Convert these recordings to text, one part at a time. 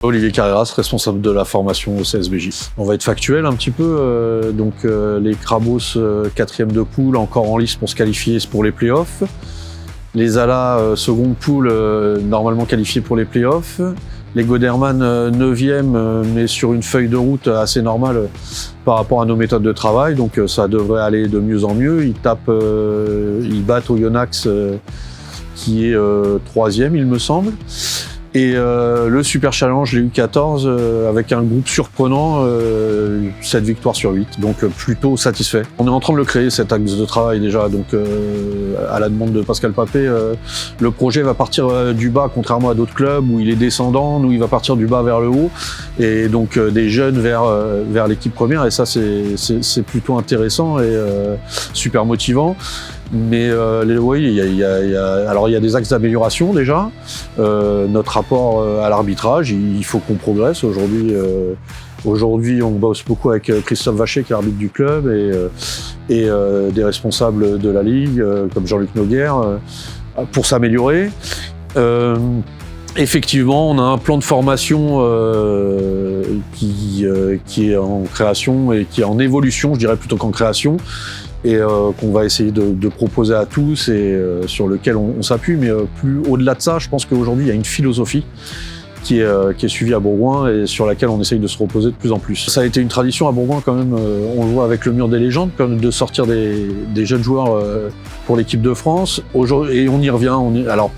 Olivier Carreras, responsable de la formation au CSBJ. On va être factuel un petit peu. Les Crabos, 4e de poule, encore en lice pour se qualifier pour les playoffs. Les Alas, seconde poule, normalement qualifiés pour les playoffs. Les Goderman, 9e, mais sur une feuille de route assez normale par rapport à nos méthodes de travail. Donc ça devrait aller de mieux en mieux. Ils battent Oyonnax, qui est 3e, il me semble. Et le Super Challenge, les U14, avec un groupe surprenant, 7 victoires sur 8, donc plutôt satisfait. On est en train de le créer, cet axe de travail déjà, donc à la demande de Pascal Papé, le projet va partir du bas, contrairement à d'autres clubs où il est descendant, nous il va partir du bas vers le haut, et donc des jeunes vers l'équipe première, et ça c'est plutôt intéressant et super motivant. Mais oui, il y a des axes d'amélioration déjà. Notre rapport à l'arbitrage, il faut qu'on progresse. Aujourd'hui, on bosse beaucoup avec Christophe Vacher, qui est l'arbitre du club, et des responsables de la Ligue, comme Jean-Luc Noguer, pour s'améliorer. Effectivement, on a un plan de formation qui est en création et qui est en évolution, je dirais plutôt qu'en création, et qu'on va essayer de proposer à tous et sur lequel on s'appuie. Mais plus au-delà de ça, je pense qu'aujourd'hui, il y a une philosophie qui est suivie à Bourgoin et sur laquelle on essaye de se reposer de plus en plus. Ça a été une tradition à Bourgoin quand même, on le voit avec le mur des légendes, comme de sortir des jeunes joueurs pour l'équipe de France. Et on y revient. Alors,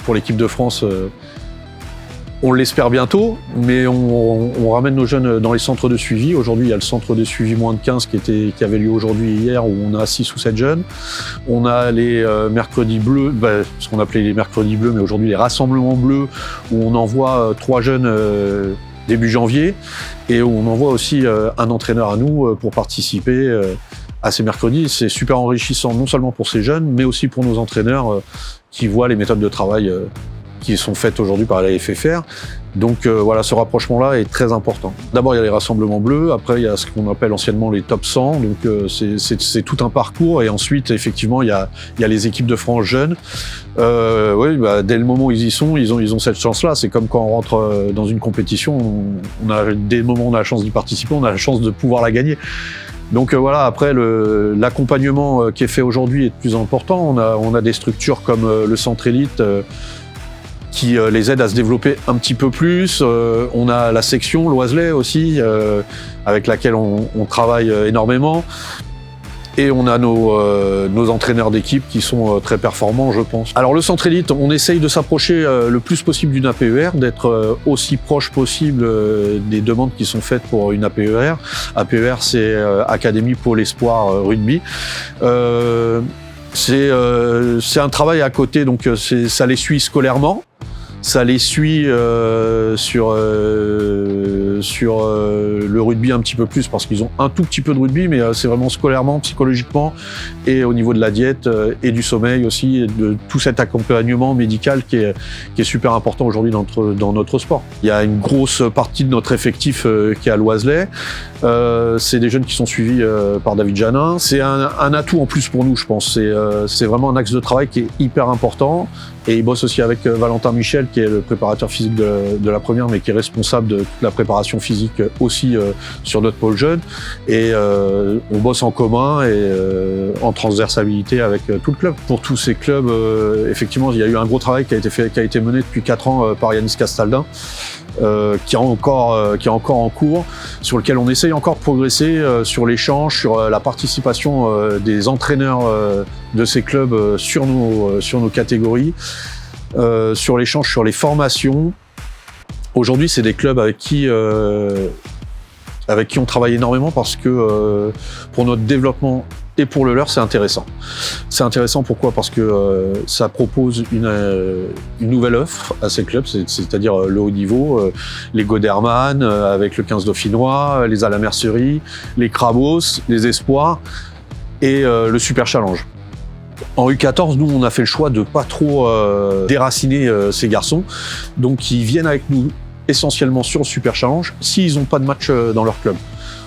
pour l'équipe de France, on l'espère bientôt, mais on ramène nos jeunes dans les centres de suivi. Aujourd'hui, il y a le centre de suivi moins de 15 qui avait lieu aujourd'hui et hier, où on a 6 ou 7 jeunes. On a les mercredis bleus, ce qu'on appelait les mercredis bleus, mais aujourd'hui les rassemblements bleus, où on envoie 3 jeunes début janvier, et où on envoie aussi un entraîneur à nous pour participer à ces mercredis. C'est super enrichissant, non seulement pour ces jeunes, mais aussi pour nos entraîneurs qui voient les méthodes de travail qui sont faites aujourd'hui par la FFR. Donc voilà, ce rapprochement-là est très important. D'abord, il y a les rassemblements bleus, après il y a ce qu'on appelle anciennement les top 100, donc c'est tout un parcours, et ensuite, effectivement, il y a les équipes de France jeunes. Oui, dès le moment où ils y sont, ils ont cette chance-là. C'est comme quand on rentre dans une compétition, dès le moment où on a la chance d'y participer, on a la chance de pouvoir la gagner. Donc voilà, après l'accompagnement qui est fait aujourd'hui est de plus important. On a des structures comme le Centre Élite qui les aident à se développer un petit peu plus. On a la section Loiselet aussi, avec laquelle on travaille énormément. Et on a nos entraîneurs d'équipe qui sont très performants, je pense. Alors le Centre Élite, on essaye de s'approcher le plus possible d'une APER, d'être aussi proche possible des demandes qui sont faites pour une APER. APER, c'est Académie Pôle Espoir Rugby. C'est un travail à côté, donc ça les suit scolairement. Ça les suit sur le rugby un petit peu plus, parce qu'ils ont un tout petit peu de rugby, mais c'est vraiment scolairement, psychologiquement, et au niveau de la diète et du sommeil aussi, et de tout cet accompagnement médical qui est super important aujourd'hui dans notre sport. Il y a une grosse partie de notre effectif qui est à Loiselet. C'est des jeunes qui sont suivis par David Janin. C'est un atout en plus pour nous, je pense. C'est vraiment un axe de travail qui est hyper important. Et il bosse aussi avec Valentin Michel, qui est le préparateur physique de la première, mais qui est responsable de toute la préparation physique aussi sur notre pôle jeune. Et on bosse en commun et en transversalité avec tout le club. Pour tous ces clubs, effectivement, il y a eu un gros travail qui a été mené depuis 4 ans par Yanis Castaldin, qui est encore en cours, sur lequel on essaye encore de progresser sur l'échange, sur la participation des entraîneurs de ces clubs sur nos catégories, sur l'échange, sur les formations. Aujourd'hui, c'est des clubs avec qui on travaille énormément, parce que pour notre développement et pour le leur, c'est intéressant. C'est intéressant pourquoi ? Parce que ça propose une nouvelle offre à ces clubs, c'est-à-dire le haut niveau, les Goderman avec le 15 dauphinois, les à la Mercerie, les Crabos, les Espoirs et le Super Challenge. En U14, nous, on a fait le choix de pas trop déraciner ces garçons, donc ils viennent avec nous essentiellement sur le Super Challenge s'ils n'ont pas de match dans leur club.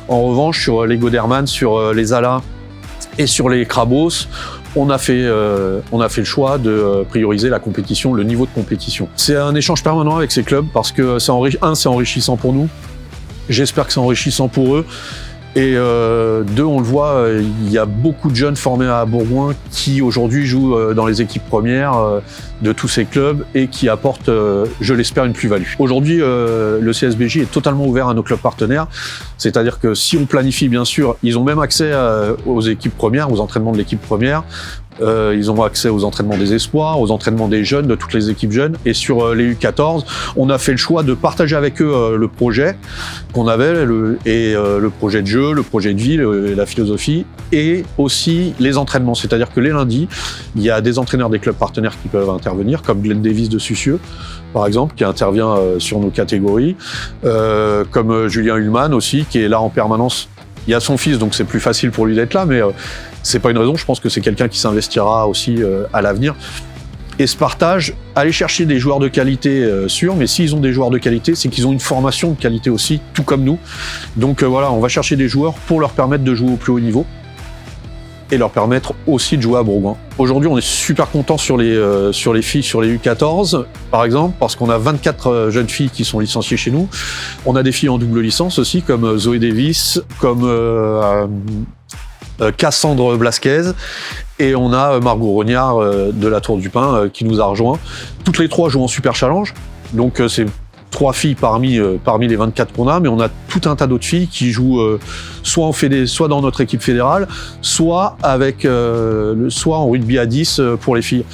En revanche, sur les Goderman, sur les Alas et sur les Crabos, on a fait le choix de prioriser la compétition, le niveau de compétition. C'est un échange permanent avec ces clubs parce que c'est enrichissant pour nous. J'espère que c'est enrichissant pour eux. Et deux, on le voit, il y a beaucoup de jeunes formés à Bourgoin qui aujourd'hui jouent dans les équipes premières de tous ces clubs et qui apportent, je l'espère, une plus-value. Aujourd'hui, le CSBJ est totalement ouvert à nos clubs partenaires, c'est-à-dire que si on planifie, bien sûr, ils ont même accès aux équipes premières, aux entraînements de l'équipe première. Ils ont accès aux entraînements des espoirs, aux entraînements des jeunes, de toutes les équipes jeunes. Et sur les U14, on a fait le choix de partager avec eux le projet qu'on avait, le projet de jeu, le projet de vie, la philosophie, et aussi les entraînements. C'est-à-dire que les lundis, il y a des entraîneurs des clubs partenaires qui peuvent intervenir, comme Glenn Davis de Sucieux, par exemple, qui intervient sur nos catégories, comme Julien Ullmann aussi, qui est là en permanence. Il y a son fils, donc c'est plus facile pour lui d'être là, mais c'est pas une raison. Je pense que c'est quelqu'un qui s'investira aussi à l'avenir. Et ce partage, aller chercher des joueurs de qualité sûrs, mais s'ils ont des joueurs de qualité, c'est qu'ils ont une formation de qualité aussi, tout comme nous. Donc voilà, on va chercher des joueurs pour leur permettre de jouer au plus haut niveau et leur permettre aussi de jouer à Bourgoin. Aujourd'hui, on est super content sur les filles, sur les U14, par exemple, parce qu'on a 24 jeunes filles qui sont licenciées chez nous. On a des filles en double licence aussi, comme Zoé Davis, comme Cassandre Blasquez, et on a Margot Rognard de la Tour du Pin qui nous a rejoint. Toutes les trois jouent en Super Challenge, donc c'est 3 filles parmi les 24 qu'on a, mais on a tout un tas d'autres filles qui jouent soit dans notre équipe fédérale, soit en rugby à 10 pour les filles.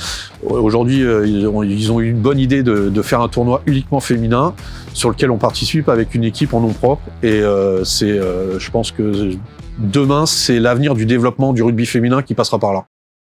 Aujourd'hui, ils ont eu une bonne idée de faire un tournoi uniquement féminin sur lequel on participe avec une équipe en nom propre, et je pense que demain, c'est l'avenir du développement du rugby féminin qui passera par là.